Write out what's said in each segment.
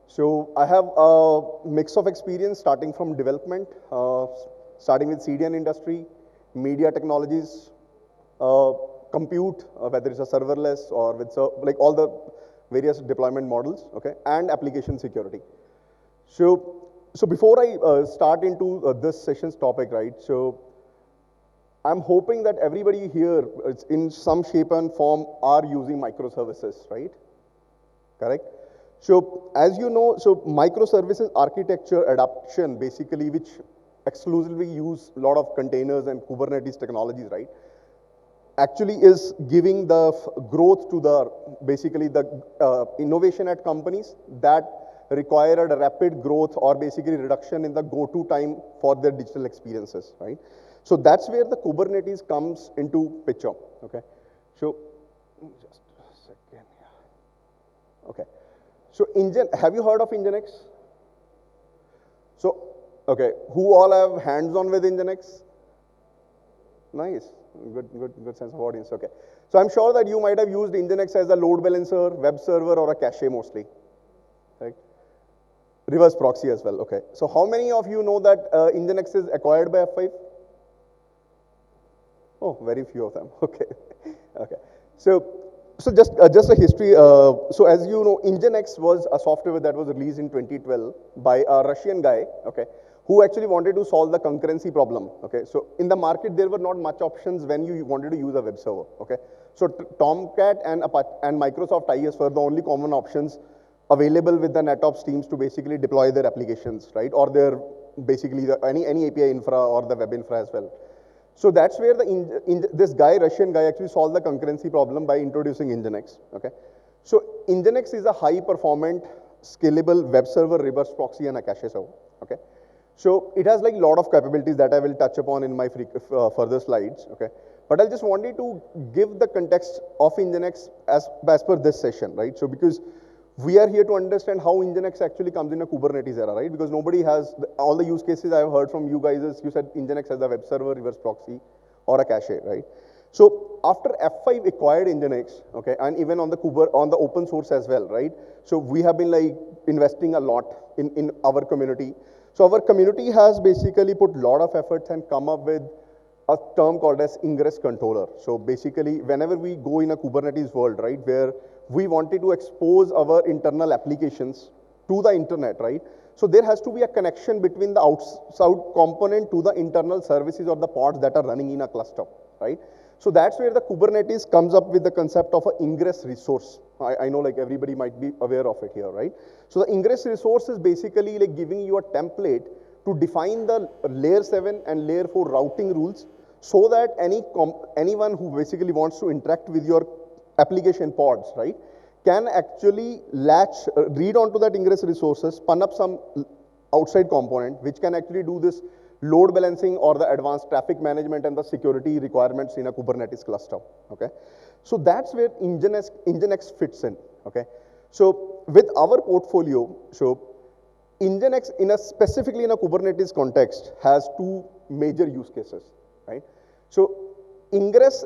So I have a mix of experience starting from development, starting with CDN industry, media technologies, uh, compute, whether it's a serverless or with like all the various deployment models, okay, and application security. So before I start into this session's topic, right? So I'm hoping that everybody here, in some shape and form, are using microservices, right? Correct? So as you know, so microservices architecture adoption, basically, which exclusively use a lot of containers and Kubernetes technologies, right? Actually is giving the growth to the, basically the innovation at companies that required a rapid growth or basically reduction in the go-to time for their digital experiences, right? So that's where the Kubernetes comes into picture, okay? So just a second here. Okay. So have you heard of Nginx? So, okay, who all have hands-on with Nginx? Nice, good sense of audience, okay. So I'm sure that you might have used Nginx as a load balancer, web server, or a cache mostly, right? Reverse proxy as well, okay. So how many of you know that Nginx is acquired by F5? Oh, very few of them, okay, okay. So just a history. So as you know, Nginx was a software that was released in 2012 by a Russian guy, okay, who actually wanted to solve the concurrency problem, okay. So in the market, there were not much options when you wanted to use a web server, okay. So Tomcat and Microsoft IS were the only common options available with the NetOps teams to basically deploy their applications, right, or their basically any API infra or the web infra as well. So that's where this guy, Russian guy, actually solved the concurrency problem by introducing Nginx, okay? So Nginx is a high-performant, scalable web server, reverse proxy, and a cache server, okay? So it has like a lot of capabilities that I will touch upon in my further slides, okay? But I just wanted to give the context of Nginx as per this session, right? So because we are here to understand how Nginx actually comes in a Kubernetes era, right? Because nobody has, all the use cases I've heard from you guys is, you said Nginx has a web server, reverse proxy, or a cache, right? So after F5 acquired Nginx, okay, and even on the open source as well, right? So we have been like investing a lot in our community. So our community has basically put a lot of efforts and come up with a term called as ingress controller. So basically, whenever we go in a Kubernetes world, right, where we wanted to expose our internal applications to the internet, right? So there has to be a connection between the outside component to the internal services or the pods that are running in a cluster, right? So that's where the Kubernetes comes up with the concept of an ingress resource. I know like everybody might be aware of it here, right? So the ingress resource is basically like giving you a template to define the layer 7 and layer 4 routing rules so that anyone who basically wants to interact with your application pods, right, can actually read onto that ingress resources, spun up some outside component, which can actually do this load balancing or the advanced traffic management and the security requirements in a Kubernetes cluster, okay? So that's where Nginx fits in, okay? So with our portfolio, so Nginx specifically in a Kubernetes context has two major use cases, right? So ingress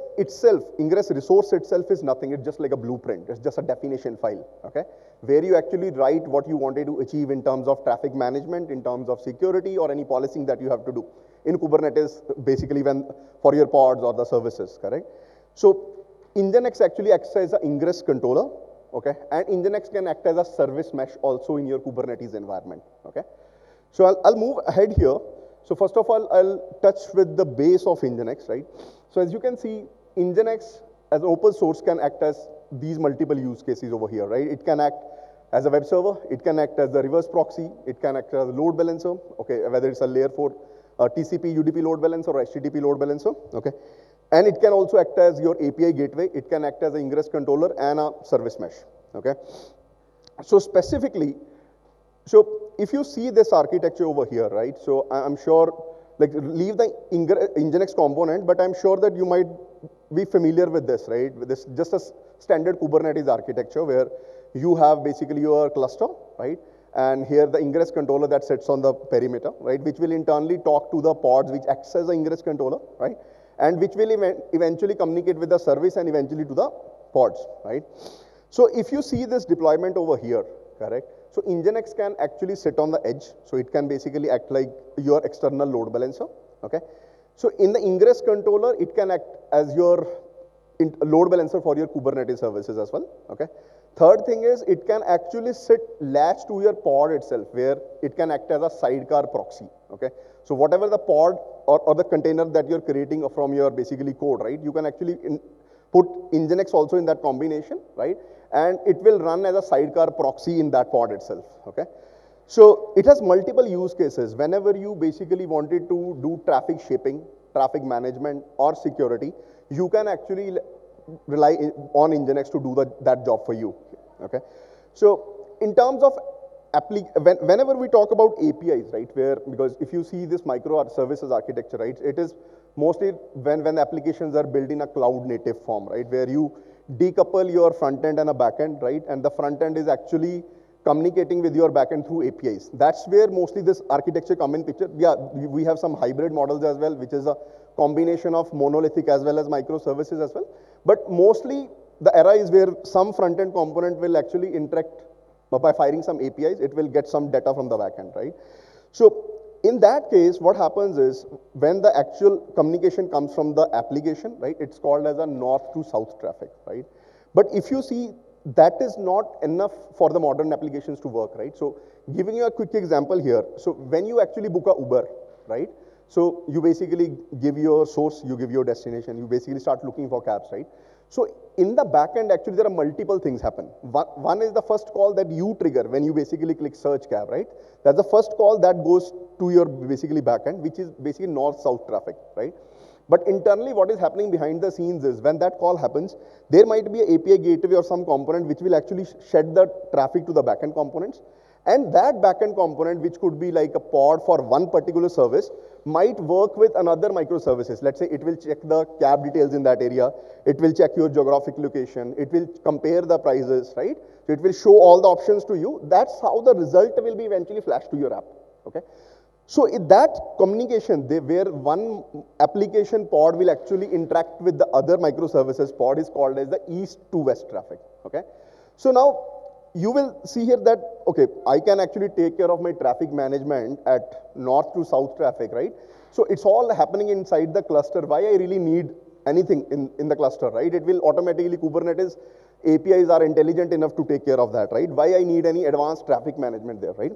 resource itself is nothing, it's just like a blueprint, it's just a definition file, okay? Where you actually write what you wanted to achieve in terms of traffic management, in terms of security, or any policing that you have to do in Kubernetes, basically for your pods or the services, correct? So Nginx actually acts as an ingress controller, okay? And Nginx can act as a service mesh also in your Kubernetes environment, okay? So I'll move ahead here. So first of all, I'll touch with the base of Nginx, right? So as you can see, Nginx as open source can act as these multiple use cases over here, right? It can act as a web server, it can act as the reverse proxy, it can act as a load balancer, okay, whether it's a layer 4 TCP, UDP load balancer or HTTP load balancer, okay? And it can also act as your API gateway, it can act as an ingress controller and a service mesh, okay? So specifically, so if you see this architecture over here, right? So I'm sure, like leave the Nginx component, but I'm sure that you might be familiar with this, right? With this just a standard Kubernetes architecture where you have basically your cluster, right? And here the ingress controller that sits on the perimeter, right? Which will internally talk to the pods which acts as the ingress controller, right? And which will eventually communicate with the service and eventually to the pods, right? So if you see this deployment over here, correct? So Nginx can actually sit on the edge, so it can basically act like your external load balancer, okay? So in the ingress controller, it can act as your load balancer for your Kubernetes services as well, okay? Third thing is, it can actually sit latched to your pod itself, where it can act as a sidecar proxy, okay? So whatever the pod or the container that you're creating from your basically code, right? You can actually put Nginx also in that combination, right? And it will run as a sidecar proxy in that pod itself, okay? So it has multiple use cases. Whenever you basically wanted to do traffic shaping, traffic management, or security, you can actually rely on Nginx to do that job for you, okay? So in terms of whenever we talk about APIs, right, because if you see this microservices architecture, right, it is mostly when applications are built in a cloud native form, right, where you decouple your front end and a back end, right, and the front end is actually communicating with your backend through APIs. That's where mostly this architecture come in picture. Yeah, we have some hybrid models as well, which is a combination of monolithic as well as microservices as well. But mostly the era is where some front-end component will actually interact by firing some APIs. It will get some data from the backend, right? So in that case, what happens is when the actual communication comes from the application, right, it's called as a north to south traffic, right? But if you see, that is not enough for the modern applications to work, right? So giving you a quick example here. So when you actually book a Uber, right? So you basically give your source, you give your destination, you basically start looking for cabs, right? So in the backend, actually, there are multiple things happen. One is the first call that you trigger when you basically click search cab, right? That's the first call that goes to your basically backend, which is basically north-south traffic, right? But internally, what is happening behind the scenes is when that call happens, there might be an API gateway or some component which will actually shed the traffic to the backend components. And that backend component, which could be like a pod for one particular service, might work with another microservices. Let's say it will check the cab details in that area. It will check your geographic location. It will compare the prices, right? So it will show all the options to you. That's how the result will be eventually flashed to your app, okay? So in that communication, where one application pod will actually interact with the other microservices pod is called as the east to west traffic, okay? So now, you will see here that, okay, I can actually take care of my traffic management at north to south traffic, right? So it's all happening inside the cluster. Why I really need anything in the cluster, right? It will automatically, Kubernetes APIs are intelligent enough to take care of that, right? Why I need any advanced traffic management there, right?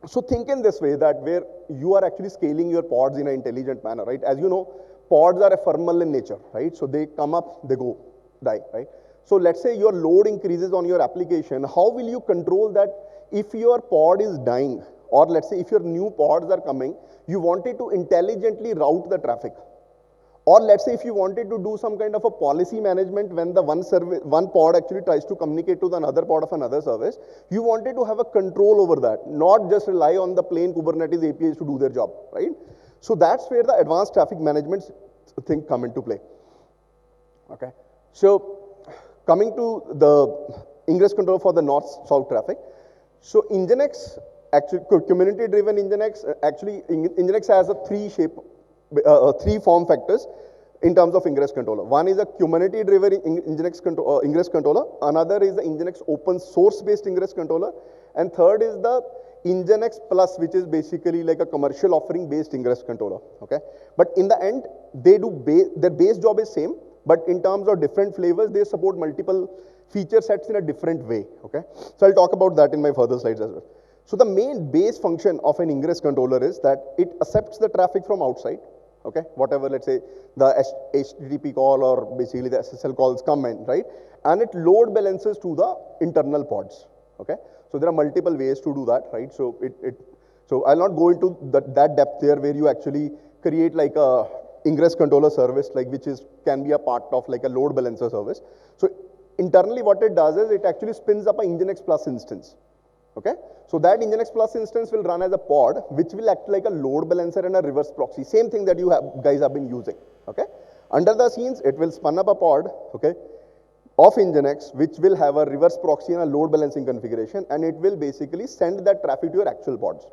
So think in this way that where you are actually scaling your pods in an intelligent manner, right? As you know, pods are ephemeral in nature, right? So they come up, they go, die, right? So let's say your load increases on your application. How will you control that if your pod is dying? Or let's say if your new pods are coming, you wanted to intelligently route the traffic. Or let's say if you wanted to do some kind of a policy management when the one pod actually tries to communicate to the another pod of another service, you wanted to have a control over that, not just rely on the plain Kubernetes APIs to do their job, right? So that's where the advanced traffic management thing come into play, okay? So coming to the ingress control for the north-south traffic. So Nginx, actually community-driven Nginx, actually Nginx has a three form factors in terms of ingress controller. One is a community-driven ingress controller. Another is the Nginx open source-based ingress controller. And third is the Nginx Plus, which is basically like a commercial offering-based ingress controller, okay? But in the end, they do their base job is same, but in terms of different flavors, they support multiple feature sets in a different way, okay? So I'll talk about that in my further slides as well. So the main base function of an ingress controller is that it accepts the traffic from outside, okay? Whatever, let's say, the HTTP call or basically the SSL calls come in, right? And it load balances to the internal pods, okay? So there are multiple ways to do that, right? So so I'll not go into that depth there where you actually create like a ingress controller service, like which can be a part of like a load balancer service. So internally what it does is it actually spins up a Nginx Plus instance, okay? So that Nginx Plus instance will run as a pod, which will act like a load balancer and a reverse proxy, same thing that you guys have been using, okay? Under the scenes, it will spin up a pod, okay, of Nginx, which will have a reverse proxy and a load balancing configuration, and it will basically send that traffic to your actual pods,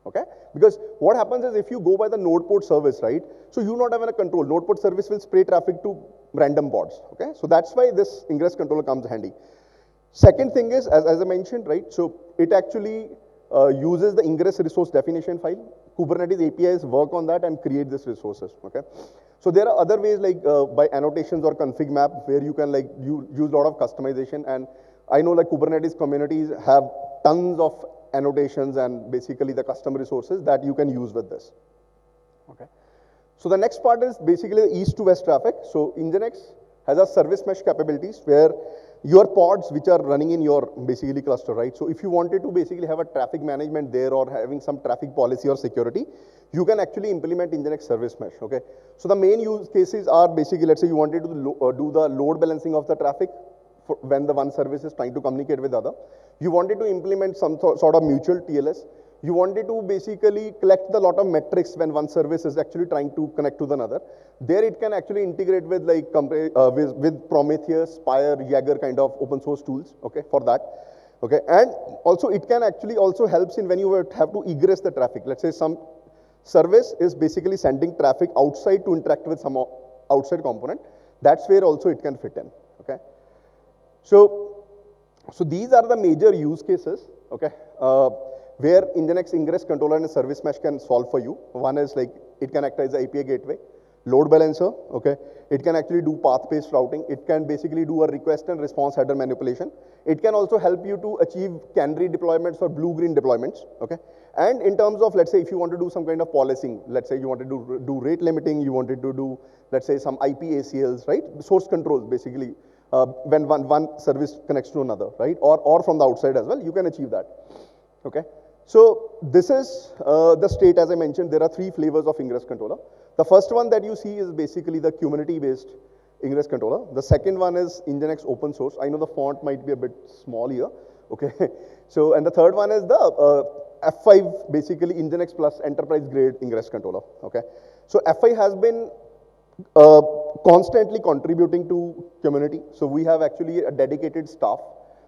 okay? Because what happens is if you go by the node port service, right, so you not have a control. Node port service will spray traffic to random pods, okay? So that's why this ingress controller comes handy. Second thing is, as I mentioned, right, so it actually uses the ingress resource definition file. Kubernetes APIs work on that and create these resources, okay? So there are other ways like by annotations or config map where you can like use a lot of customization, and I know like Kubernetes communities have tons of annotations and basically the custom resources that you can use with this, okay? So the next part is basically the east to west traffic. So Nginx has a service mesh capabilities where your pods which are running in your basically cluster, right? So if you wanted to basically have a traffic management there or having some traffic policy or security, you can actually implement Nginx service mesh, okay? So the main use cases are basically, let's say you wanted to do the load balancing of the traffic when the one service is trying to communicate with the other. You wanted to implement some sort of mutual TLS. You wanted to basically collect the lot of metrics when one service is actually trying to connect to another. There it can actually integrate with like with Prometheus, Spire, Jaeger kind of open source tools, okay, for that. Okay, and also it can actually also helps in when you have to egress the traffic. Let's say some service is basically sending traffic outside to interact with some outside component. That's where also it can fit in, okay. So these are the major use cases, okay, where Nginx ingress controller and service mesh can solve for you. One is like it can act as the API gateway, load balancer, okay. It can actually do path-based routing. It can basically do a request and response header manipulation. It can also help you to achieve canary deployments or blue-green deployments, okay. And in terms of, let's say, if you want to do some kind of policing, let's say you wanted to do rate limiting, you wanted to do, let's say, some IP ACLs, right? Source controls, basically, when one service connects to another, right? Or from the outside as well, you can achieve that, okay. So this is the state, as I mentioned, there are three flavors of ingress controller. The first one that you see is basically the community-based ingress controller. The second one is Nginx open source. I know the font might be a bit small here, okay. So, and the third one is the F5, basically Nginx plus enterprise grade ingress controller, okay. So F5 has been constantly contributing to community. So we have actually a dedicated staff,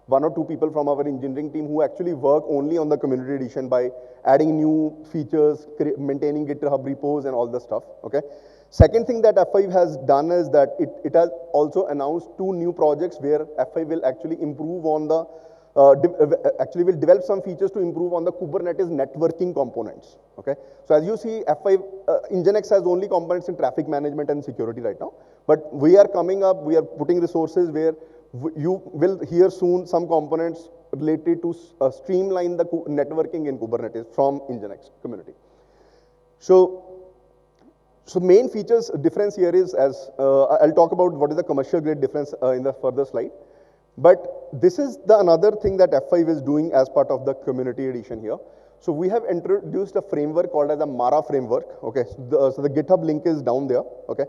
one or two people from our engineering team who actually work only on the community edition by adding new features, maintaining GitHub repos and all the stuff, okay. Second thing that F5 has done is that it has also announced two new projects where F5 will actually improve on the, actually will develop some features to improve on the Kubernetes networking components, okay. So as you see, F5, Nginx has only components in traffic management and security right now, but we are coming up, we are putting resources where you will hear soon some components related to streamline the networking in Kubernetes from Nginx community. So main features difference here is, as I'll talk about what is the commercial grade difference in the further slide. But this is the another thing that F5 is doing as part of the community edition here. So we have introduced a framework called as a Mara framework, okay. So the GitHub link is down there, okay.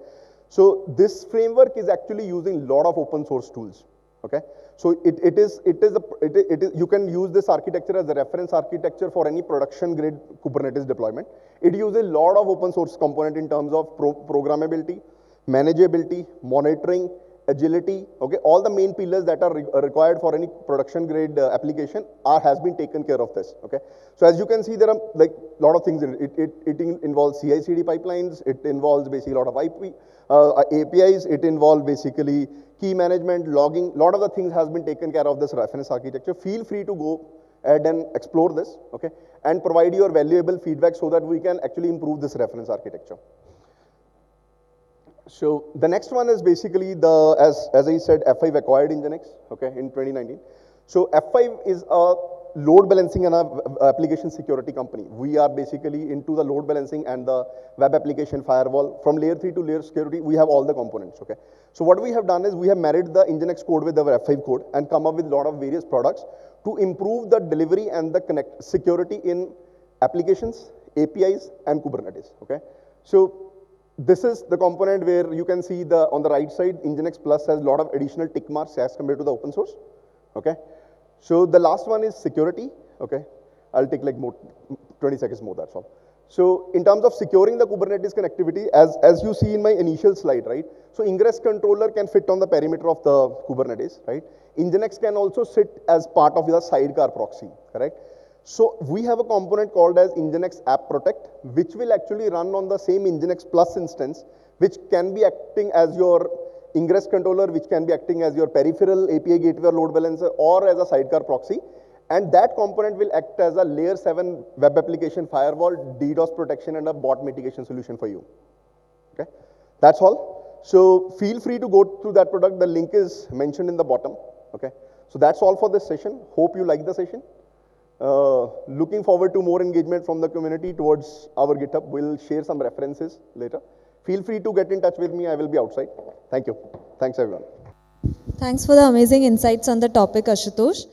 So this framework is actually using a lot of open source tools, okay. So you can use this architecture as a reference architecture for any production grade Kubernetes deployment. It uses a lot of open source component in terms of programmability, manageability, monitoring, agility, okay. All the main pillars that are required for any production grade application has been taken care of this, okay. So as you can see, there are like a lot of things in it. It involves CI/CD pipelines. It involves basically a lot of APIs. It involves basically key management, logging. A lot of the things has been taken care of this reference architecture. Feel free to go ahead and explore this, okay, and provide your valuable feedback so that we can actually improve this reference architecture. So the next one is basically the, as I said, F5 acquired Nginx, okay, in 2019. So F5 is a load balancing and a application security company. We are basically into the load balancing and the web application firewall. From layer 3 to layer security, we have all the components, okay. So what we have done is we have married the Nginx code with our F5 code and come up with a lot of various products to improve the delivery and the security in applications, APIs, and Kubernetes, okay. So this is the component where you can see on the right side, Nginx Plus has a lot of additional tick marks as compared to the open source, okay. So the last one is security, okay. I'll take like 20 seconds more, that's all. So in terms of securing the Kubernetes connectivity, as you see in my initial slide, right? So ingress controller can fit on the perimeter of the Kubernetes, right? Nginx can also sit as part of the sidecar proxy, correct? So we have a component called as Nginx App Protect, which will actually run on the same Nginx Plus instance, which can be acting as your ingress controller, which can be acting as your peripheral API gateway or load balancer, or as a sidecar proxy. And that component will act as a layer 7 web application firewall, DDoS protection, and a bot mitigation solution for you. Okay, that's all. So feel free to go through that product. The link is mentioned in the bottom. Okay, so that's all for this session. Hope you like the session. Looking forward to more engagement from the community towards our GitHub. We'll share some references later. Feel free to get in touch with me. I will be outside. Thank you. Thanks, everyone. Thanks for the amazing insights on the topic, Ashutosh.